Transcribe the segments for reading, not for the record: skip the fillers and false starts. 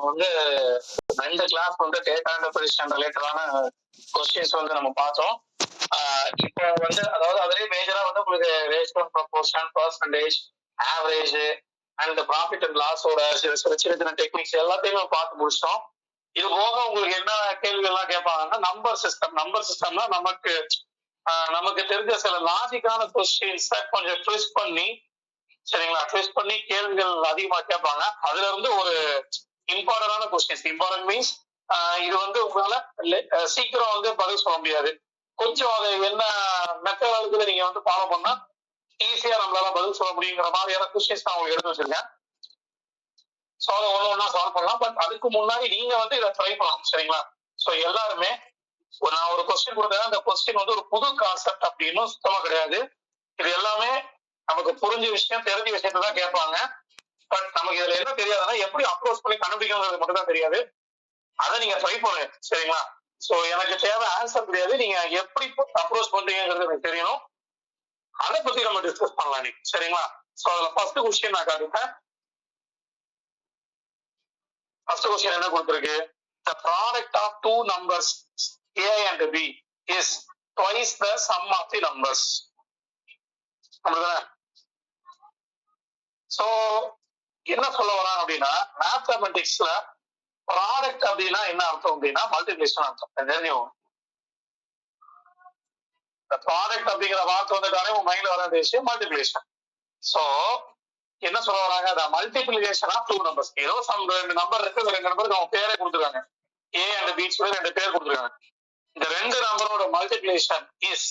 வந்து 2 கிளாஸ் வந்து data interpretation ரிலேட்டடான கொஸ்டின்ஸ் வந்து நம்ம பார்த்தோம். இப்போ வந்து அதாவது அதுலேயே மேஜரா வந்து உங்களுக்கு ratio proportion percentage average and profit and லாஸோட சின்ன சின்ன டெக்னிக்ஸ் எல்லாத்தையுமே பார்த்து முடிச்சிட்டோம். இது போக உங்களுக்கு என்ன கேள்வி எல்லாம் கேட்பாங்கன்னா நம்பர் சிஸ்டம்னா நமக்கு தெரிஞ்ச சில லாஜிக்கான கொஸ்டின்ஸை கொஞ்சம் ட்விஸ்ட் பண்ணி சரிங்களா ட்விஸ்ட் பண்ணி கேள்விகள் அதிகமா கேட்பாங்க. அதுல இருந்து ஒரு இம்பார்ட்டன்டான கொஸ்டின்ஸ் இம்பார்ட்டன்ட் மீன்ஸ் இது வந்து உங்களால சீக்கிரம் வந்து பதில் சொல்ல முடியாது. கொஞ்சம் அதை என்ன மெத்தடாலஜில நீங்க வந்து ஃபாலோ பண்ணா ஈஸியா நம்மளால பதில் சொல்ல முடியுங்கிற மாதிரியான கொஸ்டின்ஸ் நான் உங்களுக்கு எடுத்து வச்சிருக்கேன். ஸோ அதை ஒன்று சால்வ் பண்ணலாம். பட் அதுக்கு முன்னாடி நீங்க வந்து இதை ட்ரை பண்ணலாம் சரிங்களா. ஸோ எல்லாருமே நான் ஒரு கொஸ்டின் கொடுத்தேன். அந்த கொஸ்டின் வந்து ஒரு புது கான்செப்ட் அப்படின்னு சுத்தமா கிடையாது. இது எல்லாமே நமக்கு புரிஞ்ச விஷயம் தெரிஞ்ச விஷயத்தை தான் கேட்பாங்க. பட் நமக்கு இதுல என்ன தெரியாதுன்னா எப்படி அப்ரோச் பண்ணி கண்டுபிடிக்கிறது மட்டும் தான் தெரியாது. அதை நீங்க ட்ரை பண்ணுங்க சரிங்களா. ஸோ எனக்கு தேவை ஆன்சர் தெரியாது, நீங்க எப்படி அப்ரோச் பண்றீங்கிறது எனக்கு தெரியணும். அதை பத்தி நம்ம டிஸ்கஸ் பண்ணலாம் நீ சரிங்களா. ஸோ அதுல ஃபர்ஸ்ட் கொஸ்டின் நான் காட்டுறேன். ஃபர்ஸ்ட் கொஸ்டின் என்ன கொடுத்துருக்கு? The product of two numbers A and B is twice the sum of the numbers. So என்ன சொல்ல வராங்க அப்படின்னா மேத்தமெட்டிக்ஸ்ல ப்ராடக்ட் அப்படின்னா என்ன அர்த்தம் அப்படின்னா மல்டிபிளிகேஷன் அர்த்தம். தெரியும் ப்ராடக்ட் அப்படிங்கிற வார்த்தை வந்துட்டாலே உங்க மைண்ட்ல வர விஷயம் மல்டிபிளிகேஷன். சோ என்ன சொல்ல வராங்க? அந்த மல்டிபிளிகேஷன் ஆஃப் டூ நம்பர்ஸ். ஏதோ ரெண்டு நம்பர் இருக்கு, இந்த 2 நம்பருக்கு அவங்க பேரே கொடுத்துருக்காங்க. ஏ அண்ட் பி சொல்லி 2 பேர் கொடுத்துருக்காங்க. இந்த 2 நம்பரோட multiplication is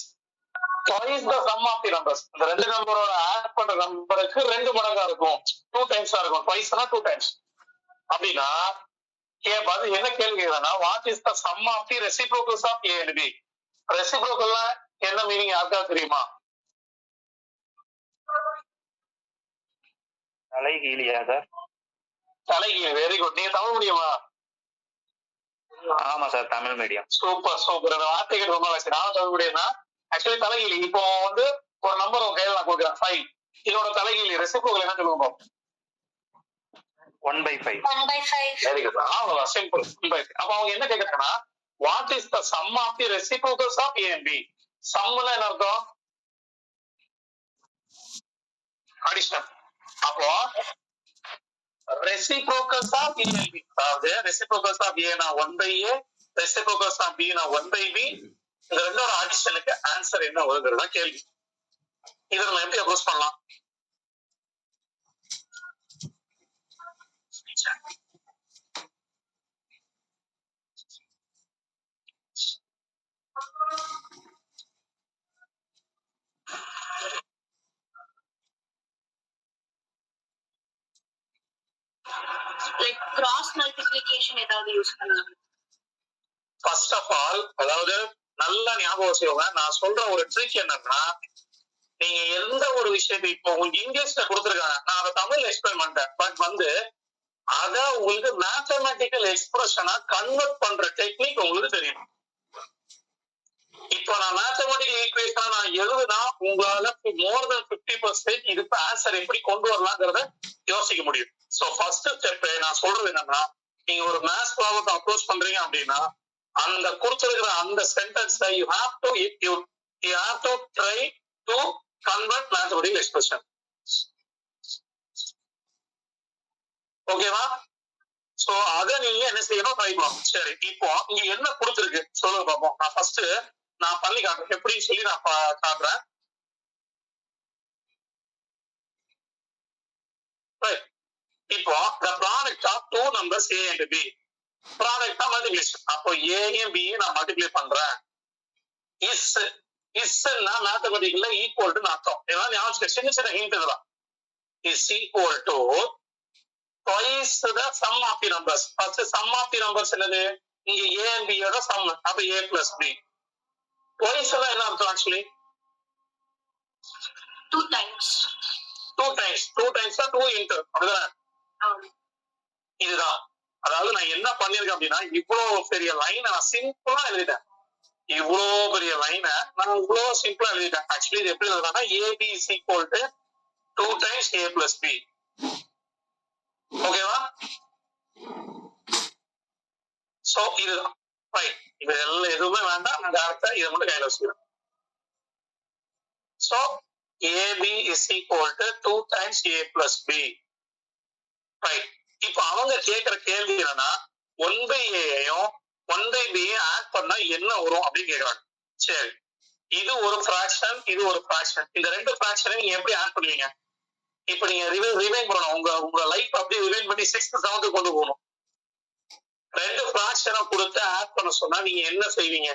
twice the sum of the numbers. இந்த 2 நம்பரோட ஆட் பண்ற நம்பருக்கு 2 மடங்கா இருக்கும், 2 டைம்ஸா இருக்கும். twiceனா 2 டைம்ஸ் அப்படின்னா என்ன கேள்வி கேக்குறாங்கன்னா what is the sum of the reciprocals of A and B? ரெசிப்ரோக்கல்னா என்ன மீனிங் யாருக்கா தெரியுமா? தலைகீழியா சார்? தலைகீழ். Very good. நீங்க தமிழ் முடியுமா? ஆமா sir, Tamil medium. Super super. அந்த வார்த்தைக்கு ரொம்ப வச்சு நானும் தமிழ் மீடியம் தான். ஆக்சுவலி தலைகீழ். இப்போ வந்து ஒரு நம்பர் உங்க கையில நான் கொடுக்குறேன் 5. இதோட தலைகீழ் ரெசிப்ரோக்கல் என்ன சொல்லுவோம்? 1/5. 1/5. Very good. அவ்வளவுதான், சிம்பிள். 1/5. அப்ப அவங்க என்ன கேக்குறாங்கன்னா what is the sum of the reciprocals of A and B? சம்னா என்ன அர்த்தம்? அடிஷன். அப்போ reciprocals of A and B, அதாவது ரெசிப்ரோக்கல்ஸ் ஆஃப் ஏ னா 1/a, ரெசிப்ரோக்கல்ஸ் ஆஃப் பி னா 1/b. இந்த ரெண்டோட அடிஷனுக்கு ஆன்சர் என்ன வருதுன்னா கேள்வி. இதை நம்ம எப்படி அப்ரோச் பண்ணலாம்? like cross multiplication ஏதாவது யூஸ் பண்ணலாம். ஃபர்ஸ்ட் ஆஃப் ஆல் அதாவது நல்லா ஞாபகம் வச்சுக்கோங்க, நான் சொல்ற ஒரு ட்ரிக் என்னன்னா நீங்க எந்த ஒரு விஷயத்தை இப்போ உங்களுக்கு இங்கிலீஷ்ல கொடுத்துருக்காங்க, நான் அதை தமிழ்ல எக்ஸ்பிளைன் பண்ணிட்டேன். பட் வந்து அத உங்களுக்கு மேத்தமெட்டிக்கல் எக்ஸ்பிரஷனா கன்வெர்ட் பண்ற டெக்னிக் உங்களுக்கு தெரியணும். இப்போ நான் மேத்தமெட்டிக்கல் ஈக்குவேஷனா நான் எழுதுனா உங்களால மோர் தென் 50% இதுக்கு ஆன்சர் எப்படி கொண்டு வரலாங்கிறத யோசிக்க முடியும். சோ ஃபர்ஸ்ட் ஸ்டெப் நான் சொல்றது என்னன்னா நீங்க ஒரு மேத்ஸ் ப்ராப்ளத்தை அப்ரோச் பண்றீங்க அப்படின்னா அந்த கொடுத்திருக்கிற அந்த சென்டென்ஸ்ல you have to try to convert mathematical expression. ஓகேவா? சோ அத நீங்க என்ன செய்யணும், ட்ரை பண்ணணும். சரி, இப்போ இங்க என்ன கொடுத்திருக்கு சொல்லுங்க பாப்போம். நான் ஃபர்ஸ்ட் நான் பண்ணி காட்டுறேன், எப்படின்னு சொல்லி நான் காட்டுறேன். இப்போ the product of two numbers A and B, product தான் மல்டிபிளிகேஷன். அப்போ ஏயும் பியும் நான் மல்டிப்ளை பண்றேன். இஸ்னா மேத்தமெட்டிக்கல்ல ஈக்குவல் டு அர்த்தம். இதெல்லாம் ஞாபகம் சின்ன சின்ன ஹிண்ட் இதெல்லாம். Is equal to twice the sum of the numbers. First sum of the numbers என்னது? இங்க A and B யோட sum. அப்ப A plus B. twice னா என்ன அர்த்தம்? Actually 2 times. 2 times. 2 times தான் 2 into. அப்படிதானே? இதுதான். அதாவது நான் என்ன பண்ணிருக்கேன் அப்படின்னா இவ்வளவு பெரிய லைனை நான் சிம்பிளா எழுதிட்டேன். இவ்வளவு பெரிய லைனை நான் இவ்வளவு சிம்பிளா எழுதிட்டேன். ஆக்சுவலி இது எப்படி எழுதுனா AB is equal to 2 times A plus B. ஓகேவா? சோ இதுதான் ரைட். இது எல்லாம் எதுவுமே வேண்டாம், நான் டேரக்டா இதை மட்டும் கையில வச்சுக்கிறேன். So AB is equal to 2 times A plus B. Right. இப்போ அவங்க கேட்கிற கேள்வி என்னன்னா 1 பை ஏயும் 1 பை பியும் ஆட் பண்ணா என்ன வரும் அப்படின்னு கேக்குறாங்க. சரி, இது ஒரு ஃபிராக்ஷன், இது ஒரு ஃபிராக்ஷன். இந்த ரெண்டு ஃபிராக்ஷனை நீங்க எப்படி ஆட் பண்ணுவீங்க? இப்ப நீங்க ரிவைன் பண்ணணும். உங்க லைஃப் அப்படியே ரிவைன் பண்ணி 6th 7th கொண்டு போகணும். ரெண்டு ஃபிராக்ஷனை கொடுத்து ஆட் பண்ண சொன்னா நீங்க என்ன செய்வீங்க?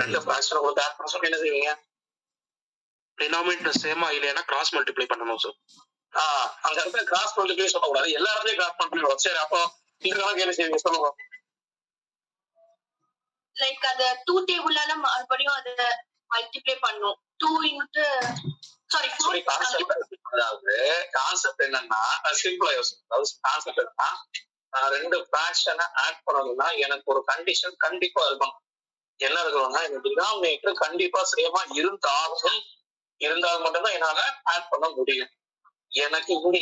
ரெண்டு ஃபிராக்ஷனை கொடுத்து ஆட் பண்ண சொன்னா என்ன செய்வீங்க? டினாமினேட்டர் சேமா இல்லைன்னா கிராஸ் மல்டிப்ளை பண்ணணும் சார். அங்க இருக்க கிராஸ் மல்டிப்ளை சொல்லக்கூடாது, எல்லா இடத்துலயும் கிராஸ் மல்டிப்ளை. சரி, அப்போ இந்த கணக்கு என்ன செய்வீங்க சொல்லுங்க. லைக் அத 2 டேபிளால மறுபடியும் அத மல்டிப்ளை பண்ணும். 2 இன்டு சாரி கான்செப்ட் என்னன்னா சிம்பிளா யோசிக்கும். கான்செப்ட் என்னன்னா ரெண்டு ஃபிராக்ஷனை ஆட் பண்ணணும்னா எனக்கு ஒரு கண்டிஷன் கண்டிப்பா இருக்கணும். என்ன இருக்கணும்னா இந்த டினாமினேட்டர் கண்டிப்பா சேமா இருந்தால் மட்டும்தான் என்னால ஆட் பண்ண முடியும். எனக்கு இங்க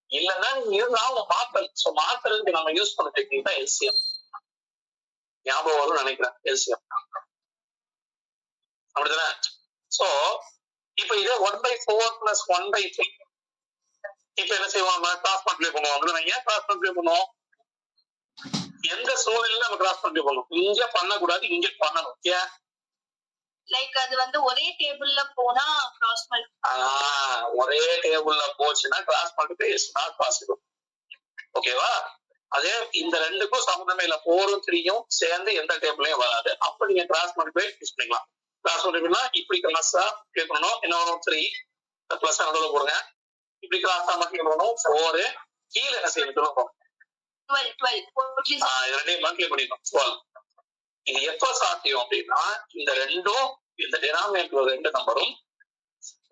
இல்லைன்னா நீங்க இருந்தாலும் மாத்தணும். சோ மாத்துறதுக்கு நம்ம யூஸ் பண்ண டெக்னிக் தான் எல்சிஎம். ஞாபகம் வரும்னு நினைக்கிறேன் எல்சிஎம். அப்படிதானே? சோ இப்ப இதே 1/4 பிளஸ் 1/3 இப்ப என்ன செய்வாங்க? கிராஸ் மல்டிப்ளை பண்ணுவாங்க. ஏன் கிராஸ் மல்டிப்ளை பண்ணுவோம்? எந்த சூழ்நிலையில நம்ம கிராஸ் மல்டிப்ளை பண்ணுவோம்? இங்க பண்ணக்கூடாது, இங்க பண்ணணும். ஏன்? லைக் அது வந்து ஒரே டேபிள்ல போனா கிராஸ் மல்டிப்ளை. ஒரே டேபிள்ல போச்சுன்னா cross multiply is not possible. ஓகேவா? அதே இந்த ரெண்டுக்கும் சம்பந்தமே 4ம் 3யும் சேர்ந்து எந்த டேபிளையும் வராது. அப்ப நீங்க கிராஸ் மல்டிப்ளை யூஸ் பண்ணிக்கலாம். கிராஸ் மல்டிப்ளைனா இப்படி கிராஸா மல்டிப்ளை பண்ணணும். என்ன வரும்? 3 பிளஸ் நடுவுல போடுங்க. இப்படி கிராஸா மல்டிப்ளை பண்ணணும். 4 கீழே என்ன செய்யணும்? 12 இது ரெண்டையும் மல்டிப்ளை பண்ணிடணும். 12. இது எப்ப சாத்தியம் அப்படின்னா இந்த ரெண்டும் இந்த டினாமினேட்டர் ரெண்டு நம்பரும்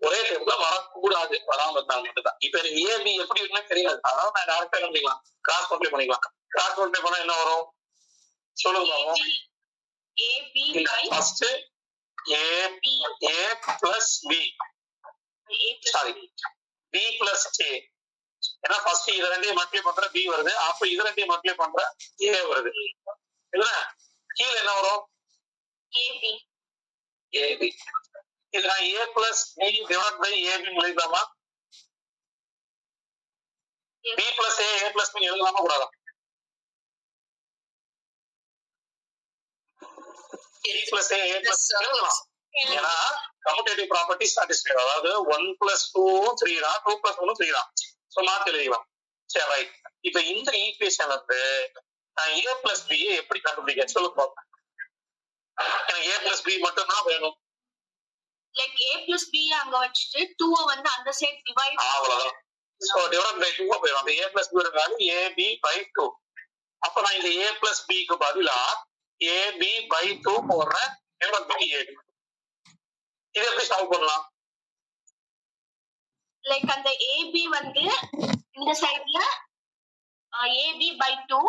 ஒரே டேபிள்ல வரக்கூடாது. வராம இருந்தால் மட்டும்தான். இப்ப எனக்கு ஏபி எப்படி இருக்குன்னு தெரியாது, அதாவது நான் டேரக்டா என்ன பண்ணிக்கலாம்? கிராஸ் மல்டிப்ளை பண்ணிக்கலாம். கிராஸ் மல்டிப்ளை பண்ணா என்ன வரும் சொல்லுங்க. AB first A plus B, sorry B plus A. ஏன்னா ஃபர்ஸ்ட் இது ரெண்டையும் மல்டிப்ளை பண்ற பி வருது, அப்ப இது ரெண்டையும் மல்டிப்ளை பண்ற ஏ வருது. இல்ல கீழே என்ன வரும்? ஏபி. இது நான் A plus B divide by AB எழுதலாமா? B plus A plus B எழுதலாமா கூடாதா? பி பிளஸ் ஏ பிளஸ் எழுதலாம். ஏன்னா கம்யூட்டேட்டிவ் ப்ராப்பர்ட்டி சாட்டிஸ்ஃபைட். அதாவது 1 + 2 3 தான், 2 + 1 3 தான். சோ மாத்தி எழுதிக்கலாம். சரி, ரைட். இப்ப இந்த ஈக்குவேஷன் வந்து நான் ஏ பிளஸ் பி எப்படி கண்டுபிடிக்க சொல்லுங்க பாப்போம். எனக்கு ஏ பிளஸ் பி மட்டும் தான் வேணும். லைக் a plus b அங்க வச்சிட்டு 2 வந்து அந்த சைடு டிவைட். அவ்வளவுதான். சோ டிவைட் பை 2 போயிடும். அந்த a plus b இருக்காது ab/2. அப்ப நான் இந்த a plus b க்கு பதிலா ab/2 போடுறேன். Divide by ab. இது எப்படி சால்வ் பண்ணலாம்? லைக் அந்த ab வந்து இந்த சைடுல ab/2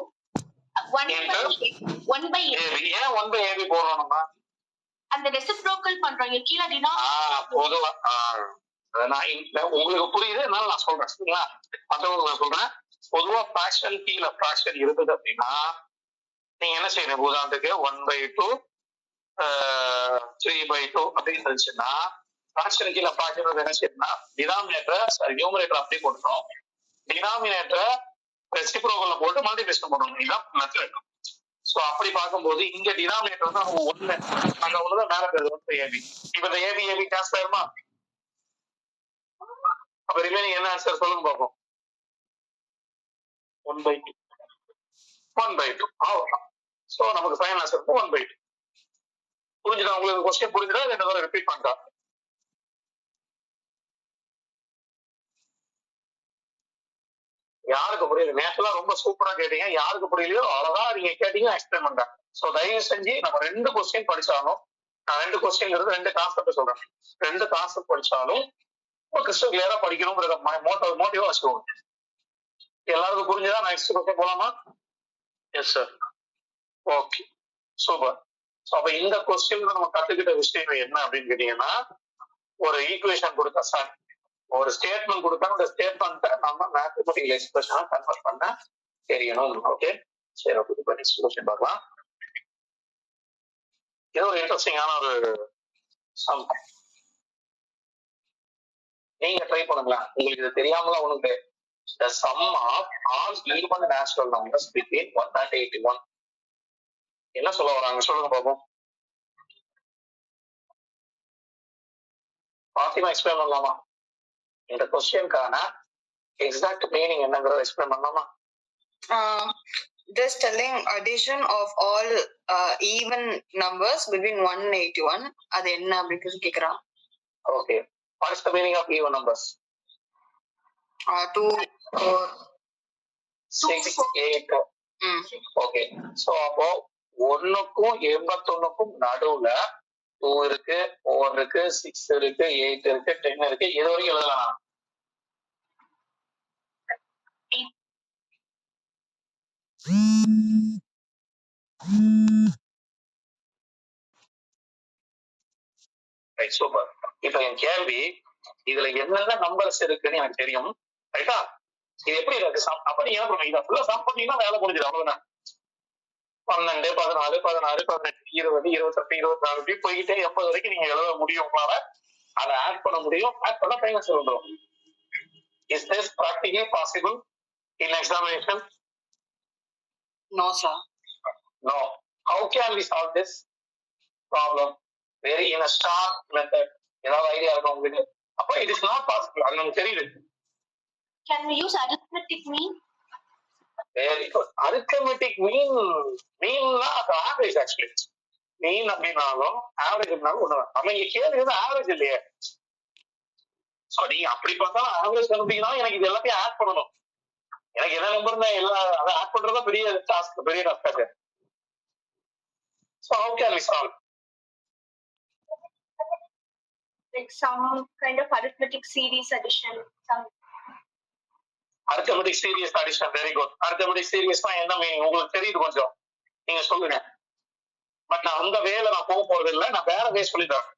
1 by ab. ஏன் 1 by ab போடுறோம் நம்ம? அந்த ரெசிப்ரோக்கல் பண்றோம். கீழ பொதுவா உங்களுக்கு புரியுது, அதனால நான் சொல்றேன். சரிங்களா? மற்றவங்களுக்கு நான் சொல்றேன். பொதுவா ஃபிராக்ஷன் கீழே ஃபிராக்ஷன் இருந்தது அப்படின்னா நீங்க என்ன செய்யணும்? உதாரணத்துக்கு 1/2 3/2 அப்படின்னு இருந்துச்சுன்னா ஃபிராக்ஷன் கீழே ஃபிராக்ஷன் என்ன செய்யணும்னா டினாமினேட்டர் நியூமரேட்டர் அப்படியே போட்டுரும். டினாமினேட்டர் ரெசிப்ரோக்கல்ல போட்டு மல்டிப்ளிகேஷன் பண்ணணும். இதுதான் மெத்தட். சோ அப்படி பார்க்கும்போது இங்க டினாமினேட்டர் வந்து நம்ம 1 அங்க ஒண்ணுதான் மேல இருக்கிறது 1 AB. இப்ப இந்த AB கேன்சல் ஆயிருமா? அப்ப ரிமைனிங் என்ன ஆன்சர் சொல்லுங்க பாப்போம். 1/2 அவ்வளவுதான். சோ நமக்கு ஃபைனல் ஆன்சர் 1/2. புரிஞ்சுதா உங்களுக்கு? கொஸ்டின் புரிஞ்சுதா? ரெண்டு தடவை ரிப்பீட் பண்ணிட்டா? யாருக்கு புரியுது? நேற்றுலாம் ரொம்ப சூப்பரா கேட்டீங்க. யாருக்கு புரியலையோ அவ்வளவுதான் நீங்க கேட்டீங்க, எக்ஸ்பிளைன் பண்றேன். சோ தயவு செஞ்சு நம்ம 2 கொஸ்டின் படிச்சாலும், நான் 2 கொஸ்டின்ங்கிறது 2 கான்செப்ட் சொல்றேன். 2 கான்செப்ட் படிச்சாலும் கிறிஸ்டல் கிளியரா படிக்கணும்ங்கிறத மோட்டிவா வச்சுக்கோங்க. எல்லாருக்கும் புரிஞ்சுதா? நெக்ஸ்ட் கொஸ்டின் போலாமா? Yes sir. Okay, super. அப்ப இந்த கொஸ்டின் நம்ம கத்துக்கிட்ட விஷயம் என்ன அப்படின்னு கேட்டீங்கன்னா, ஒரு ஈக்குவேஷன் கொடுத்தா சார், ஒரு ஸ்டேட்மெண்ட் கொடுத்தா அந்த ஸ்டேட்மெண்ட்டை நம்ம மேத்தமெட்டிக்கல் எக்ஸ்பிரஷனா கன்வெர்ட் பண்ண தெரியணும். ஓகே, சரி. ஓகே, இப்போ நெக்ஸ்ட் கொஸ்டின் பார்க்கலாம். இது ஒரு இன்ட்ரெஸ்டிங்கான ஒரு சம். நீங்க ட்ரை பண்ணுங்களேன், உங்களுக்கு இது தெரியாமலாம் ஒண்ணும் கிடையாது. The sum of all even natural numbers between 1 and 81. என்ன சொல்ல வராங்க சொல்லுங்க பாப்போம். பாத்திமா எக்ஸ்பிளைன் பண்ணலாமா? இந்த கொஸ்டினுக்கான எக்ஸாக்ட் மீனிங் என்னங்கறத எக்ஸ்பிளைன் பண்ணலாமா? Just telling addition of all even numbers between 1 and 81. அது என்ன அப்படின்னு கேக்குறான். Okay, what is the meaning of even numbers? 2 4 6 8. Okay, so அப்போ 1க்கும் 81க்கும் நடுவுல 2 இருக்கு, 4 இருக்கு, 6 இருக்கு, 8 இருக்கு, 10 இருக்கு. இது வரைக்கும் எழுதலாம். Right, super. இப்ப என் கேள்வி, இதுல என்னென்ன நம்பர்ஸ் இருக்குன்னு எனக்கு தெரியும், ரைட்டா? இது எப்படி இருக்கு? அப்ப நீங்க என்ன பண்ணுவீங்க? இதை ஃபுல்லா சம் பண்ணீங்கன்னா வேலை முடிஞ்சது, அவ்வளவுதான். 12 14 16 18 20 28 24 இப்படி போயிட்டே 80 வரைக்கும் நீங்க எழுத முடியும். உங்களால அதை ஆட் பண்ண முடியும். ஆட் பண்ண டைம் சொல்றோம். Is this practically possible in examination? No sir. No. How can we solve this problem? Very in a star method. ஏதாவது ஐடியா இருக்கும் உங்களுக்கு? அப்போ it is not possible. அது நமக்கு தெரியுது. Can we use arithmetic mean? Very good. Arithmetic mean அது average actually. Mean அப்படின்னாலும் average அப்படின்னாலும் ஒண்ணுதான். நம்ம இங்க கேள்வி average இல்லையே. சோ நீங்க அப்படி பார்த்தா ஆவரேஜ் கண்டுபிடிக்கணும். எனக்கு இது எல்லாத்தையும் ஆட் பண்ணணும். எனக்கு என்ன நம்பர் எல்லாம் அதை ஆட் பண்றதா பெரிய task. So how can we solve? Like some kind of arithmetic series addition. Some Arithmetic series addition. Very good. Arithmetic series என்ன மீனிங் உங்களுக்கு தெரியுது கொஞ்சம், நீங்க சொல்லுங்க. பட் நான் அந்த வேலை நான் போக போறது இல்லை, நான் வேற வே சொல்லித்தரேன்.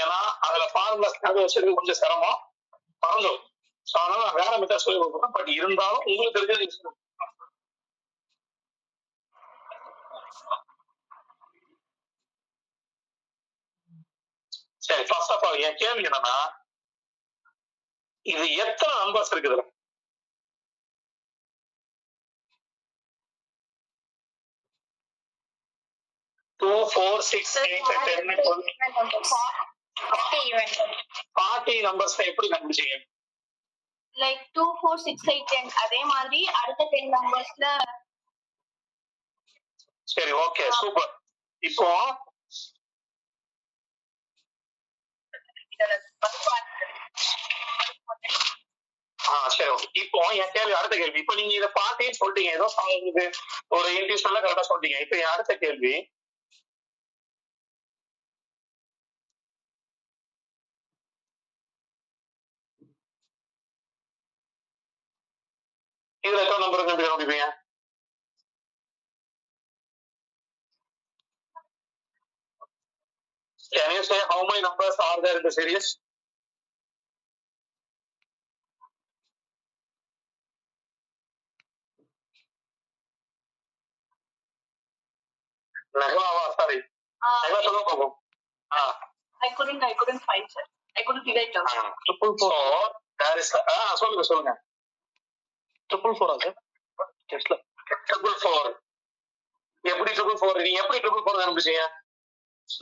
ஏன்னா அதுல ஃபார்முலாஸ் வச்சிருக்கு கொஞ்சம் சிரமம் பறந்துடும். ஸோ அதனால நான் வேற மெத்தட் சொல்லி கொடுக்குறேன். பட் இருந்தாலும் உங்களுக்கு தெரிஞ்சது. சரி, ஃபர்ஸ்ட் ஆஃப் ஆல் என் கேள்வி என்னன்னா, இது எத்தனை நம்பர்ஸ் இருக்குது? 2 4 6 8 10 40 நம்பர்ஸ் எப்படி கண்டுபிடிச்சீங்க? like 2 4 6 8 10 அதே மாதிரி அடுத்த 10 நம்பர்ஸ்ல. சரி, ஓகே, சூப்பர். இப்போ சரி, ஓகே. இப்போ என் கேள்வி, அடுத்த கேள்வி. இப்போ நீங்க இதை பார்த்தேன்னு சொல்லிட்டீங்க, ஏதோ ஒரு இன்ட்யூஷன்ல கரெக்டா சொல்லிட்டீங்க. இப்போ என் அடுத்த கேள்வி, இதுல எத்தனை number கண்டுபிடிப்பீங்க? Can you say how many numbers are there in the series? Sorry. I couldn't find sir. I couldn't figure it out. Triple four. So there is சொல்லுங்க. Triple four அது. Triple four. எப்படி triple four? நீங்க எப்படி triple four கண்டுபிடிச்சீங்க?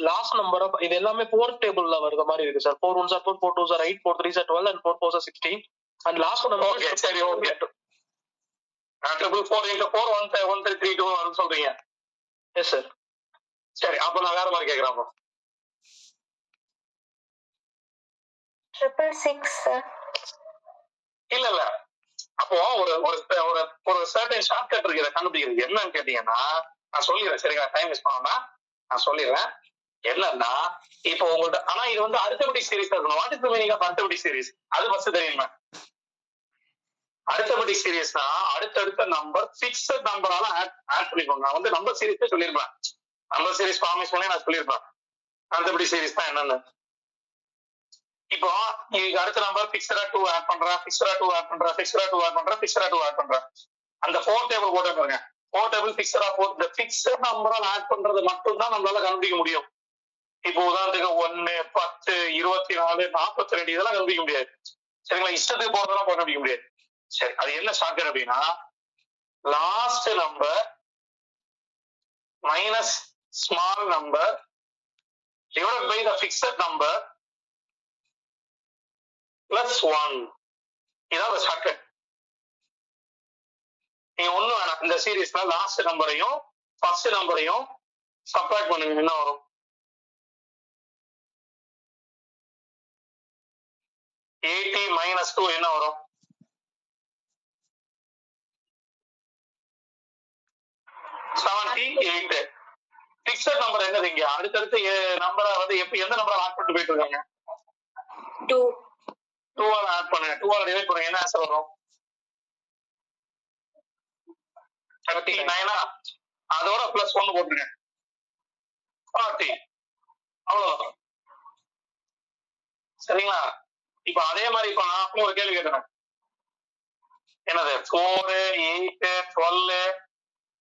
Last number இது எல்லாமே 4th டேபிள்ல வருது மாதிரி இருக்கு sir. 4 1s are 4, 4 2s are 8, 4 3s are 12 and 4 4s are 16. And last number okay, சரி, ஓகே. triple 4 into 4 1 3 3 2 வரும்னு சொல்றீங்க. Yes sir. சரி, அப்ப நான் வேற மாதிரி கேக்குறேன். triple 6 sir. இல்ல அப்போ ஒரு சர்டன் ஷார்ட்கட் இருக்கு இதை கண்டுபிடிக்கிறது. என்னன்னு கேட்டீங்கன்னா நான் சொல்லிடுறேன். சரிங்களா? டைம் வேஸ்ட் பண்ணா நான் சொல்லிடுறேன். என்னன்னா இப்போ உங்கள்ட்ட, ஆனா இது அரித்மெட்டிக் சீரிஸ் இருக்கணும். What is the meaning of arithmetic series? அது ஃபர்ஸ்ட் தெரியுமா? அரித்மெட்டிக் சீரிஸ்னா அடுத்தடுத்த நம்பர் ஃபிக்ஸட் நம்பரால ஆட் பண்ணிக்கோங்க. நான் நம்பர் சீரிஸ் சொல்லிருப்பேன். நம்பர் சீரிஸ் ஃபார்மேஷனே நான் சொல்லிருப்பேன். அரித்மெட்டிக் சீரிஸ் தான் என்னன்னு. இப்போ இதுக்கு அடுத்த நம்பர் ஃபிக்ஸடா 2 ஆட் பண்றேன், ஃபிக்ஸடா 2 ஆட் பண்றேன், ஃபிக்ஸடா 2 ஆட் பண்றேன், ஃபிக்ஸடா 2 ஆட் பண்றேன். அந்த 4 டேபிள் போட்டு பாருங்க. 4 டேபிள் ஃபிக்ஸடா போட்டு இந்த ஃபிக்ஸட் நம்பரால் ஆட் பண்றது மட்டும் தான் நம்மளால கண்டுபிடிக்க முடியும். இப்போ உதாரணத்துக்கு 1, 10, 24, 42 இதெல்லாம் கண்டுபிடிக்க முடியாது. சரிங்களா? இஷ்டத்துக்கு போறதெல்லாம் கண்டுபிடிக்க முடியாது. சரி, அது என்ன ஷார்ட்கட் அப்படின்னா last number minus small number divide by the fixed number plus 1. இதான் ஷார்ட்கட். நீங்க ஒண்ணும் வேணாம், இந்த சீரீஸ்ல லாஸ்ட் நம்பரையும் ஃபர்ஸ்ட் நம்பரையும் சப்ட்ராக்ட் பண்ணுங்க. என்ன வரும்? 80 minus 2 என்ன வரும்? 78. பிக்சட் நம்பர் என்னது? இங்க அடுத்தடுத்து நம்பரை வந்து எந்த நம்பரை ஆட் பண்ணிட்டு போயிட்டு இருக்காங்க? 2 ஆட் பண்ணுங்க. 2 டிவைட் பண்ணுங்க. என்ன ஆன்சர் வரும்? 39. அதோட பிளஸ் 1 போட்டுருங்க. 40. அவ்வளவுதான். சரிங்களா? இப்ப அதே மாதிரி இப்ப நான் ஒரு கேள்வி கேட்கிறேன். என்னது? 4, 8, 12,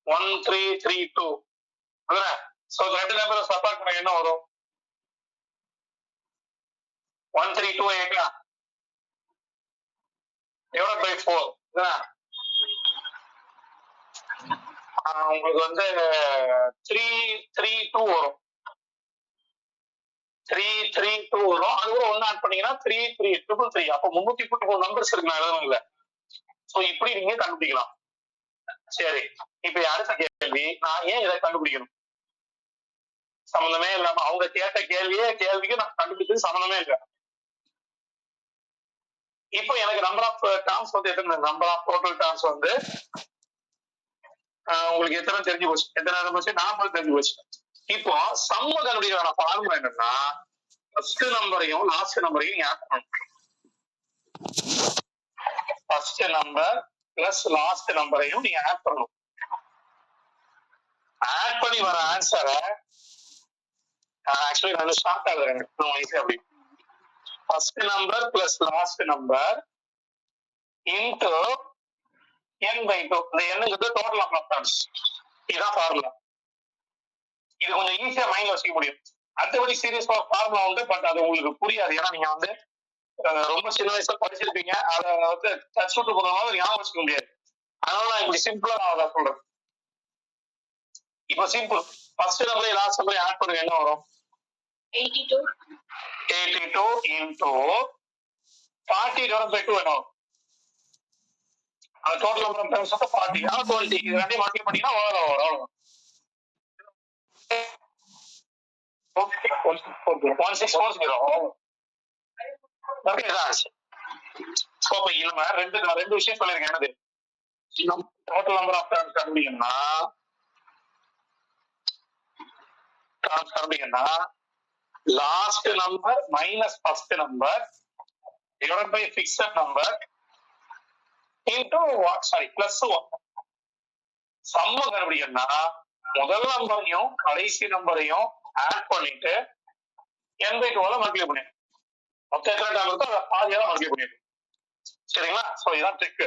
1, 3, 3, 2. சோ ரெண்டு நம்பரை சப்ட்ராக்ட் பண்ண என்ன வரும்? 1, 3, 2, 8 டிவைட் பை 4. உங்களுக்கு வந்து 3, 3, 2 வரும். 3, 3, 2 வரும். அது கூட ஒன்னு ஆட் பண்ணீங்கன்னா 3, 3, 3. அப்போ 334 நம்பர்ஸ் இருக்கு நான் எழுதணும்ல. சோ இப்படி நீங்க கண்டுபிடிக்கலாம். சரி, இப்ப அடுத்த கேள்வி, நான் ஏன் இதை கண்டுபிடிக்கணும்? சம்பந்தமே இல்லாம அவங்க கேட்ட கேள்விக்கு நான் கண்டுபிடிச்சது சம்பந்தமே இல்லை. இப்போ எனக்கு நம்பர் ஆஃப் டேர்ம்ஸ் வந்து எத்தனை? நம்பர் ஆஃப் டோட்டல் டேர்ம்ஸ் வந்து உங்களுக்கு எத்தனை தெரிஞ்சு போச்சு? எத்தனை போச்சு? 40 தெரிஞ்சு போச்சு. இப்போ சம்ம கண்டுபிடிக்கிற ஃபார்முலா என்னன்னா ஃபர்ஸ்ட் நம்பரையும் லாஸ்ட் நம்பரையும் நீங்க ஆட் பண்ணணும். ஃபர்ஸ்ட் நம்பர் பிளஸ் லாஸ்ட் நம்பரையும் நீங்க ஆட் பண்ணணும். ஆட் பண்ணி வர ஆன்சரை ஆக்சுவலி நான் ஷார்ட் ஆகுறேன் அப்படி. First number plus last number into n by 2. இந்த n total number of terms. இதுதான் ஃபார்முலா. இது கொஞ்சம் ஈஸியா மைண்ட்ல வச்சுக்க முடியும். அடுத்தபடி சீரியஸ் ஃபார்முலா உண்டு, பட் அது உங்களுக்கு புரியாது. ஏன்னா நீங்க வந்து ரொம்ப சின்ன வயசுல படிச்சிருப்பீங்க. அதை வந்து டச் விட்டு போனதுனால ஞாபகம் வச்சுக்க முடியாது. அதனால நான் இப்படி சிம்பிளா நான் சொல்றேன். இப்போ சிம்பிள். ஃபர்ஸ்ட் நம்பரையும் லாஸ்ட் நம்பரையும் ஆட் பண்ணுங்க. என்ன வரும்? 82. 82 into 40 divided by 2 என்ன வரும்? அந்த டோட்டல் நம்பர் ஆஃப் டர்ம்ஸ் 40 20. இது ரெண்டையும் மல்டிப்ளை பண்ணீங்கன்னா வரும். 1640. ஓகே தான். சோ அப்ப நம்ம ரெண்டு விஷயம் சொல்லிருக்கேன். என்னது? டோட்டல் நம்பர் ஆஃப் டர்ம்ஸ் கண்டுபிடிக்கணும்னா last number minus first number divide by fixed number into plus 1. சம்ம கண்டுபிடிக்கணும்னா முதல் நம்பரையும் கடைசி நம்பரையும் ஆட் பண்ணிட்டு n by 2 மல்டிப்ளை பண்ணி மொத்தம் எத்தனை டைம் இருக்கோ அதை பாதியாக மல்டிப்ளை பண்ணிடு. சரிங்களா? சோ இதான் ட்ரிக்.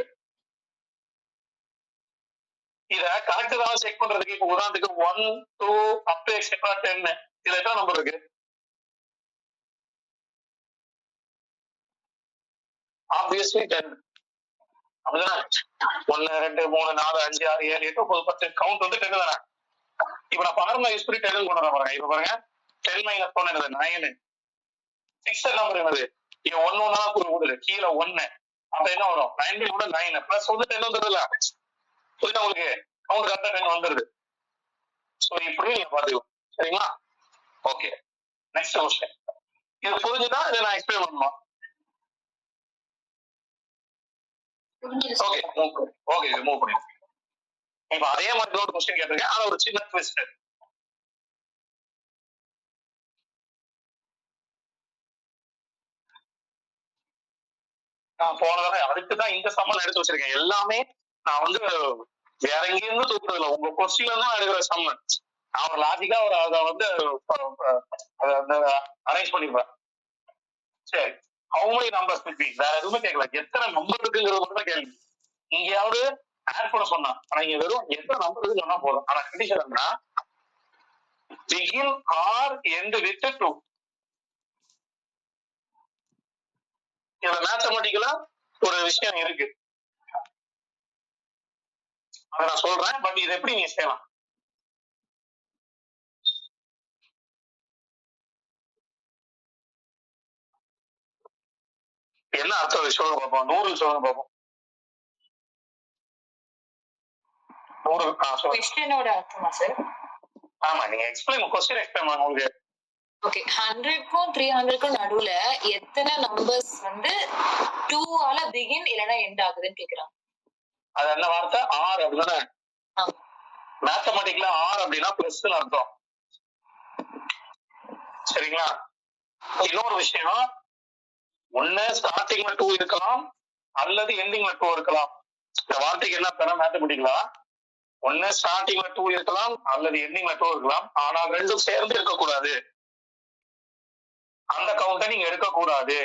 இத கரெக்ட் தான் செக் பண்றதுக்கு இப்போ உதாரணத்துக்கு 1, 2 up to எக்ஸெட்ரா 10 இதுல எத்தனை நம்பர் இருக்கு? ஆப்வியஸ்லி 10. அப்படிதானே? 1, 2, 3, 4, 5, 6, 7, 8, 9, 10 கவுண்ட் வந்து 10 தானே? இப்ப நான் ஃபார்முலா யூஸ் பண்ணி 10 கொண்டு வர பாருங்க. இப்ப பாருங்க 10 minus 1 என்னது? 9. ஃபிக்ஸட் நம்பர் என்னது? இங்க 1 1 தான் கொடுக்குது. கீழே 1. அப்ப என்ன வரும்? 9 by 9 பிளஸ் வந்து 10 வந்துருதுல. புரியுதா உங்களுக்கு? கவுண்ட் கரெக்டா 10 வந்துருது. சோ இப்படி நீங்க பாத்துக்கலாம். சரிங்களா? Okay, next question. இது புரிஞ்சுதா? இதை நான் எக்ஸ்பிளைன் பண்ணணுமா? ஓகே, மூவ் பண்ணி. இப்ப அதே மாதிரி ஒரு क्वेश्चन கேட்டிருக்கேன். ஆனா ஒரு சின்ன ட்விஸ்ட். நான் போன தடவை அதுக்குதான் இந்த சம்மன் எடுத்து வச்சிருக்கேன். எல்லாமே நான் வந்து வேற எங்கேயும் தூக்குறது இல்லை. உங்க கொஸ்டின்ல தான் எடுக்கிற சம்மன். நான் ஒரு லாஜிக்கா ஒரு அதை வந்து அரேஞ்ச் பண்ணிப்பேன். சரி, how many numbers between? வேற எதுவுமே கேட்கல. எத்தனை நம்பர் இருக்குங்கிறது மட்டும் தான் கேள்வி. இங்கேயாவது ஆட் பண்ண சொன்னா. ஆனா இங்க வெறும் எத்தனை நம்பர் சொன்னா போதும். ஆனா கண்டிஷன் என்ன, begin or end with 2. இதுல மேத்தமெட்டிக்கலா ஒரு விஷயம் இருக்கு, அதை நான் சொல்றேன். பட் இது எப்படி நீங்க செய்யலாம்? என்ன அர்த்தம் சொல்லுங்க பார்ப்போம். 100 சொல்லுங்க பார்ப்போம். 100 கொஸ்டினோட அர்த்தமா சார்? ஆமா, நீங்க எக்ஸ்பிளைன் கொஸ்டின் எக்ஸ்பிளைன் பண்ணுங்க. உங்களுக்கு ஓகே, 100க்கும் 300க்கும் நடுவுல எத்தனை நம்பர்ஸ் வந்து 2 ஆல பிகின் இல்லனா எண்ட் ஆகுதுன்னு கேக்குறாங்க. அது என்ன வார்த்தை? ஆர் அப்படிதானே? மேத்தமெட்டிக்ல ஆர் அப்படின்னா பிளஸ்ன்னு அர்த்தம். சரிங்களா? இன்னொரு விஷயம், ஒண்ணு ஸ்டார்டிங்ல 2 இருக்கலாம் அல்லது எண்டிங்ல 2 இருக்கலாம். இந்த வார்த்தைக்கு என்ன அர்த்தம் மேத்தமெட்டிக்ல? ஒண்ணு ஸ்டார்டிங்ல 2 இருக்கலாம் அல்லது எண்டிங்ல 2 இருக்கலாம். ஆனால் ரெண்டும் சேர்ந்து இருக்கக்கூடாது. அந்த கவுண்டை நீங்க எடுக்கக்கூடாது.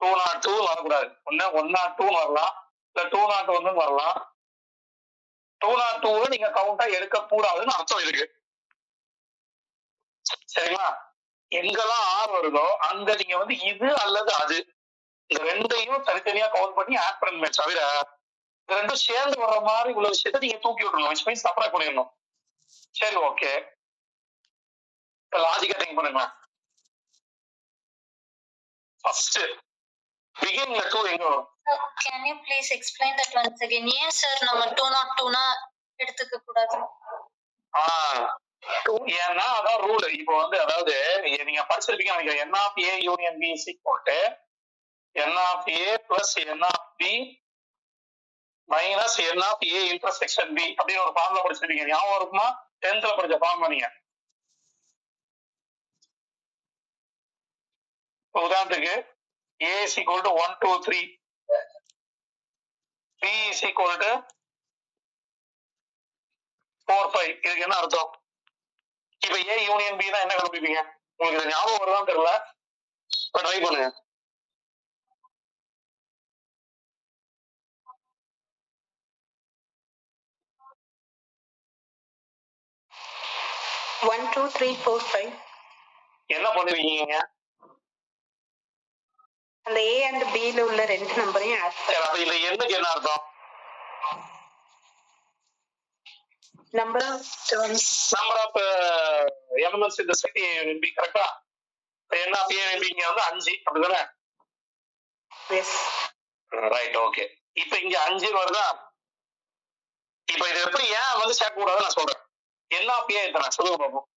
202 வரக்கூடாது. ஒண்ணு 102 வரலாம், இல்ல 201 வரலாம். 202 நீங்க கவுண்டா எடுக்கக்கூடாதுன்னு அர்த்தம் இருக்கு. சரிங்களா? எங்கெல்லாம் ஆர் வருதோ அங்க நீங்க வந்து இது அல்லது அது, இந்த ரெண்டையும் தனித்தனியா கவுண்ட் பண்ணி ஆட் பண்ணுமே தவிர, இந்த ரெண்டும் சேர்ந்து வர்ற மாதிரி உள்ள விஷயத்தை நீங்க தூக்கி விடணும். which means செப்பரேட் பண்ணிடணும். சரி, ஓகே, லாஜிக்கா திங்க் பண்ணுங்க. ஃபர்ஸ்ட் பிகின்ல 2 எங்க வரும்? Can you please explain that once again? ஏன் சார் நம்ம 202 எடுத்துக்க கூடாது? ஏன்னா அதான் ரூல். இப்போ வந்து அதாவது நீங்க படிச்சிருப்பீங்க நினைக்கிறேன், n of a union b is equal to n of a plus n of b minus n of a intersection b அப்படின்னு ஒரு ஃபார்முலா படிச்சிருப்பீங்க. ஞாபகம் இருக்குமா? 10th படிச்ச ஃபார்முலா. நீங்க உதாரணத்துக்கு a is equal to 1 2 3, b is equal to 4 5. இதுக்கு என்ன அர்த்தம்? இப்ப a யூனியன் b தான் என்ன கண்டுபிடிப்பீங்க? உங்களுக்கு இது ஞாபகம் வருதான்னு தெரியல, ட்ரை பண்ணுங்க. One, two, three, four, five. என்ன பண்ணுவீங்க? அந்த A and B ல உள்ள ரெண்டு நம்பரையும் ஆட் சரி, அப்ப இதுல என்னக்கு என்ன அர்த்தம்? நம்பர் ஆஃப் எலிமெண்ட்ஸ் இந்த செட் A and B, கரெக்ட்டா? n of A and B இங்க வந்து 5 அப்படிதானே? எஸ். Right, okay. இப்ப இங்க 5 வருதா? இப்ப இது எப்படி ஏன் வந்து சேர்க்க கூடாதுன்னு நான் சொல்றேன். n of A எத்தனை சொல்லுங்க பாப்போம்.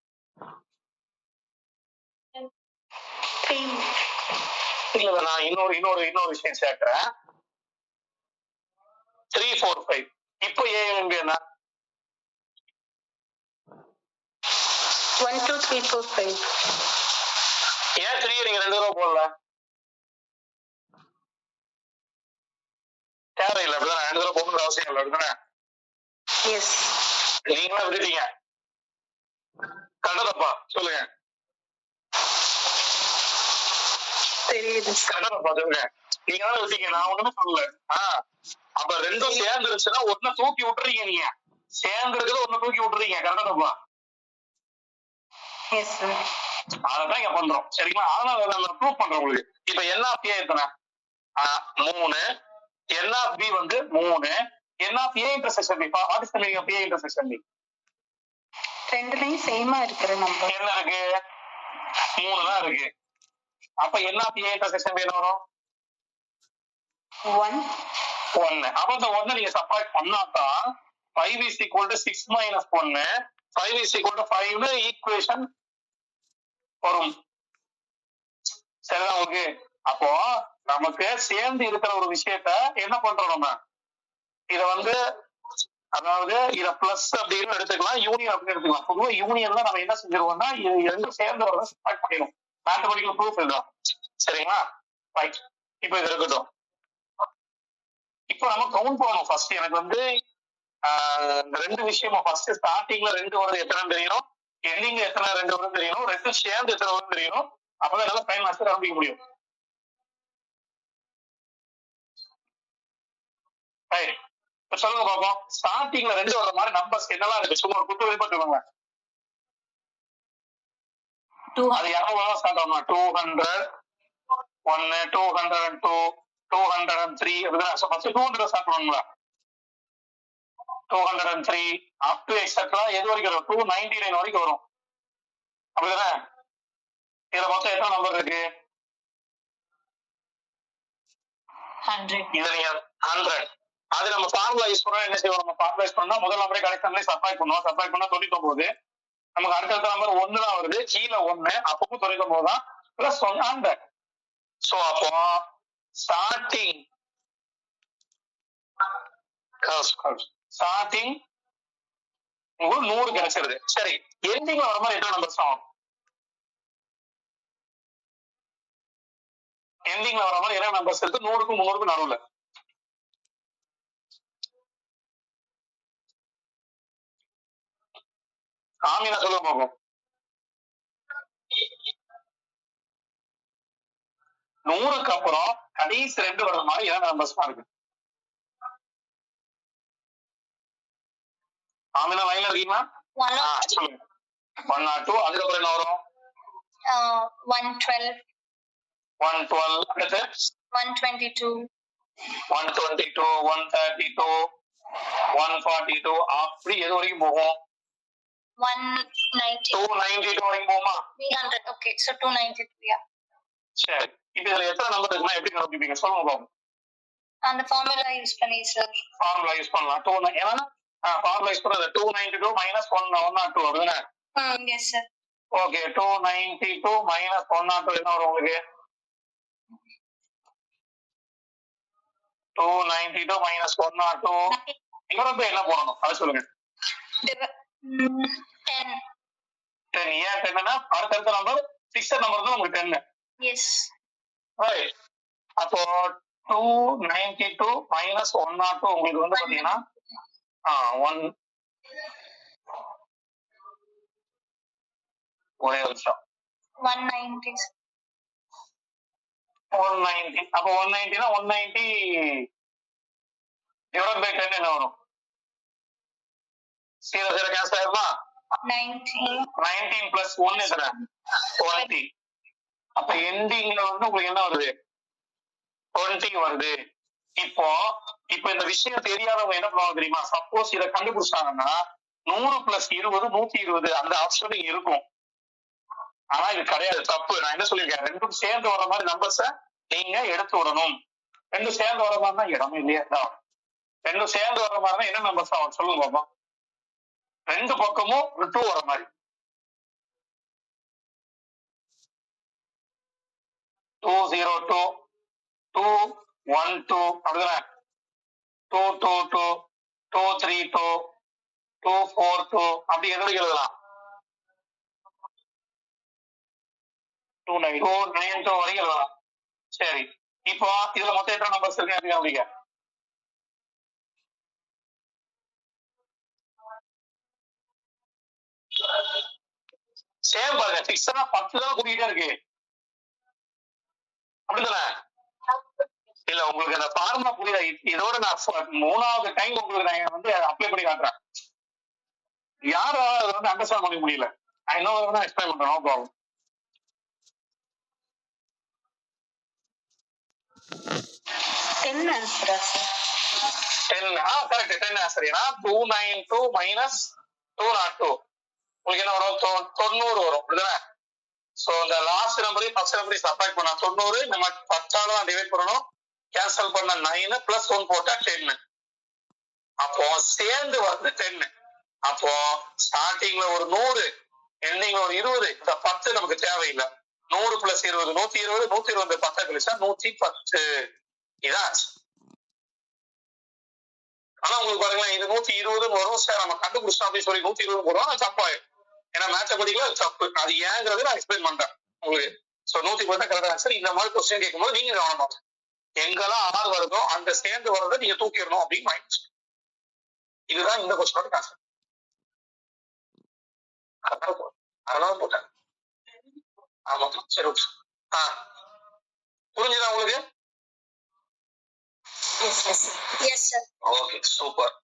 3. இல்ல, நான் இன்னொரு விஷயம் சேர்க்கிறேன். 3 4 5. இப்போ A and B என்ன? 1 2 3 4 5. ஏன் 3 நீங்க 2 தடவை போடல? தேவையில்லை, அப்படிதான் 2 தடவை போடணும்னு அவசியம் இல்லை, அப்படிதானே? எஸ். நீங்களா விட்டுட்டீங்க. கரெக்டா சொல்லுங்க. தெரியுது. கரெக்டா சொல்லுங்க. நீங்க தான் விட்டீங்க, நான் ஒண்ணுமே சொல்லல. அப்ப ரெண்டும் சேர்ந்துருச்சுன்னா ஒன்ன தூக்கி விட்டுறீங்க. நீங்க சேர்ந்து இருக்கிறத ஒண்ணு தூக்கி விட்டுறீங்க. கரெக்டா? Yes sir. அதான் இங்க பண்றோம். சரிங்களா? அதனால நான் ப்ரூவ் பண்றேன் உங்களுக்கு. இப்ப n of A எத்தனை? 3. n of B வந்து 3. n of A intersection B. What is the meaning of A intersection B? ரெண்டுலயும் சேமா இருக்கிற நம்பர் என்ன இருக்கு? 3 தான் இருக்கு. அப்ப n of A intersection B என்ன வரும்? 1. 1. அப்ப இந்த 1 நீங்க சப்ட்ராக்ட் பண்ணாதான் 5 is equal to 6 minus 1, 5 is equal to 5 னு ஈக்குவேஷன் வரும். சரிதான் உங்களுக்கு? அப்போ நமக்கு சேர்ந்து இருக்கிற ஒரு விஷயத்த என்ன பண்றோம், நம்ம இத வந்து அதாவது இத பிளஸ் அப்படின்னு எடுத்துக்கலாம், யூனியன் அப்படின்னு எடுத்துக்கலாம். பொதுவா யூனியன்ல நம்ம என்ன செஞ்சிருவோம்னா இது ரெண்டும் சேர்ந்து வரத ஸ்டார்ட் பண்ணிடும். மேத்தமெட்டிக்கல் ப்ரூஃப் இதுதான். சரிங்களா? ரைட். இப்போ இது இருக்கட்டும். இப்போ நம்ம கவுண்ட் பண்ணணும். ஃபர்ஸ்ட் எனக்கு வந்து இந்த ரெண்டு விஷயமா, ஃபர்ஸ்ட் ஸ்டார்டிங்ல 2 வருது எத்தனை தெரியணும், எண்டிங்ல எத்தனை 2 வருது தெரியணும், ரெண்டும் சேர்ந்து எத்தனை வருது தெரியணும். அப்பதான் என்னால ஃபைனல் ஆன்சர் ஆரம்பிக்க முடியும். ரைட். இப்ப சொல்லுங்க பாப்போம். ஸ்டார்டிங்ல 2 வர மாதிரி நம்பர்ஸ் என்னெல்லாம் இருக்கு? சும்மா ஒரு குத்து வெளிப்பட்டு சொல்லுங்க. அது 200 ஸ்டார்ட் ஆகும். 200, 1, 202, 203 அப்படிதான். ஃபர்ஸ்ட் 200 ஸ்டார்ட் பண்ணுங்களா? 203 அப் டு எக்ஸெட்ரா எது வரைக்கும் வரும்? 299 வரைக்கும் வரும். அப்படிதானே? இதுல மொத்தம் எத்தனை நம்பர் இருக்கு? 100. இதுல நீங்க 100. அது நம்ம ஃபார்முலா யூஸ் பண்ணா என்ன செய்வோம்? நம்ம ஃபார்முலா யூஸ் பண்ணா முதல் நம்பரே கரெக்ஷன்லயே சப்ட்ராக்ட் பண்ணுவோம். சப்ட்ராக்ட் பண்ணா 99. நமக்கு அடுத்த நம்பர் 1 தான் வருது. கீழே 1 அப்பவும் 99 தான். பிளஸ் 100. சோ அப்போ ஸ்டார்டிங் உங்களுக்கு 100 கிடைச்சிருது. சரி, எண்டிங்ல வர மாதிரி எத்தனை நம்பர்ஸ் ஆகும்? எண்டிங்ல வர மாதிரி என்ன நம்பர்ஸ் இருக்கு? 100க்கும் 300க்கும் நடுவுல. ஆமீனா சொல்ல போகும். 100க்கு அப்புறம் கடைசி 2 வர மாதிரி என்ன நம்பர்ஸ் இருக்கு? ஆமீனா லைன்ல இருக்கீங்களா? சொல்லுங்க. 102. அதுக்கப்புறம் என்ன வரும்? 112, 112. அடுத்து 122, 122, 132, 142 அப்படி எது வரைக்கும் போகும்? 190, 292 வரைக்கும் போகுமா? 300. Okay, so 292. Yeah. சரி, இப்ப இதுல எத்தனை நம்பர் இருக்குன்னா எப்படி கண்டுபிடிப்பீங்க? சொல்லுங்க பாப்போம். அந்த ஃபார்முலா யூஸ் பண்ணி சார். ஃபார்முலா யூஸ் பண்ணலாம். ஏன்னா ஃபார்முலா யூஸ் பண்றது 292 minus 102 அப்படிதானே? Yes sir. ஓகே, 292 minus 102 என்ன வரும் உங்களுக்கு? 292 minus 102 இவரது என்ன போடணும் அது சொல்லுங்க. 10. 10. ஏன் 10னா அடுத்த நம்பர் ஃபிக்ஸட் நம்பர் தான் உங்களுக்கு 10. எஸ். ரைட். அப்போ 292 minus 102 உங்களுக்கு வந்து பாத்தீங்கன்னா 1 ஒரே நிமிஷம் 190. 190. அப்போ 190னா 190 டிவைட் பை 10 என்ன வரும்? 0 கேன்சல் ஆயிருமா? 19 plus 1 எத்தனை? 20. அப்ப எண்டிங்ல வந்து உங்களுக்கு என்ன வருது? 20 வருது. இப்போ இந்த விஷயம் தெரியாதவங்க என்ன பண்ணுவாங்க தெரியுமா? சப்போஸ் இதை கண்டுபிடிச்சாங்கன்னா 100 plus 20 120 அந்த ஆப்ஷன் இருக்கும். ஆனா இது கிடையாது, தப்பு. நான் என்ன சொல்லியிருக்கேன்? ரெண்டும் சேர்ந்து வர மாதிரி நம்பர்ஸ நீங்க எடுத்து விடணும். ரெண்டும் சேர்ந்து வர மாதிரினா இடமே இல்லையா? ரெண்டும் சேர்ந்து வர மாதிரினா என்ன நம்பர்ஸ் ஆகும் சொல்லுங்க பாப்போம். ரெண்டு பக்கமும் 2 வர மாதிரி. 202, 212 அப்படிதானே? 222, 232, 242 அப்படி எது வரைக்கும் எழுதலாம்? 292 வரைக்கும் எழுதலாம். சரி, இப்போ இதுல மொத்தம் எத்தனை நம்பர்ஸ் இருக்கு அப்படிங்க? சேம் பாருங்க, 6 10 தான் கூட்டிகிட்டே இருக்கு அப்படிதானே? இல்ல உங்களுக்கு அந்த ஃபார்முலா புரியல. இதோட நான் 3வது டைம் உங்களுக்கு நான் வந்து அப்ளை பண்ணி காட்டுறேன். யாரும் அதை வந்து அண்டர்ஸ்டாண்ட் பண்ண முடியல. நான் இன்னொரு தான் எக்ஸ்பிளைன் பண்றேன். No problem. 10 ஆன்சரா சார்? 10 கரெக்ட். 10 ஆன்சர். ஏன்னா 292 minus 202 உங்களுக்கு என்ன வரும்? 90 வரும் அப்படிதானே? சோ இந்த லாஸ்ட் நம்பரையும் ஃபர்ஸ்ட் நம்பரையும் சப்ட்ராக்ட் பண்ணா 90. நம்ம 10ஆல டிவைட் பண்ணணும். கேன்சல் பண்ண 9 plus 1 போட்டா 10. அப்போ சேர்ந்து வந்து 10. அப்போ ஸ்டார்டிங்ல ஒரு 100, எண்டிங்ல ஒரு 20. இந்த 10 நமக்கு தேவையில்லை. 100 plus 20 120, 120 10 கழிச்சா 110. இதான். ஆனா உங்களுக்கு பாருங்களேன், இது 120 வரும் சார், நம்ம கண்டுபிடிச்சோம் அப்படின்னு சொல்லி 120 போடுவோம். அது தப்பாயிடும். ஏன்னா மேத்தமெட்டிக்கலா அது தப்பு. அது ஏங்கிறது நான் எக்ஸ்பிளைன் பண்றேன் உங்களுக்கு. So 110 correct answer. இந்த மாதிரி கொஸ்டின் கேட்கும்போது நீங்க கவனமா எங்கெல்லாம் ஆறு வருதோ அந்த சேர்ந்து வரதை நீங்க தூக்கிடணும் அப்படின்னு மைண்ட். இதுதான் இந்த கொஸ்டினோட ஆன்சர். அதனால போட்டேன். ஆமா, சரி. புரிஞ்சுதா உங்களுக்கு? Yes sir okay super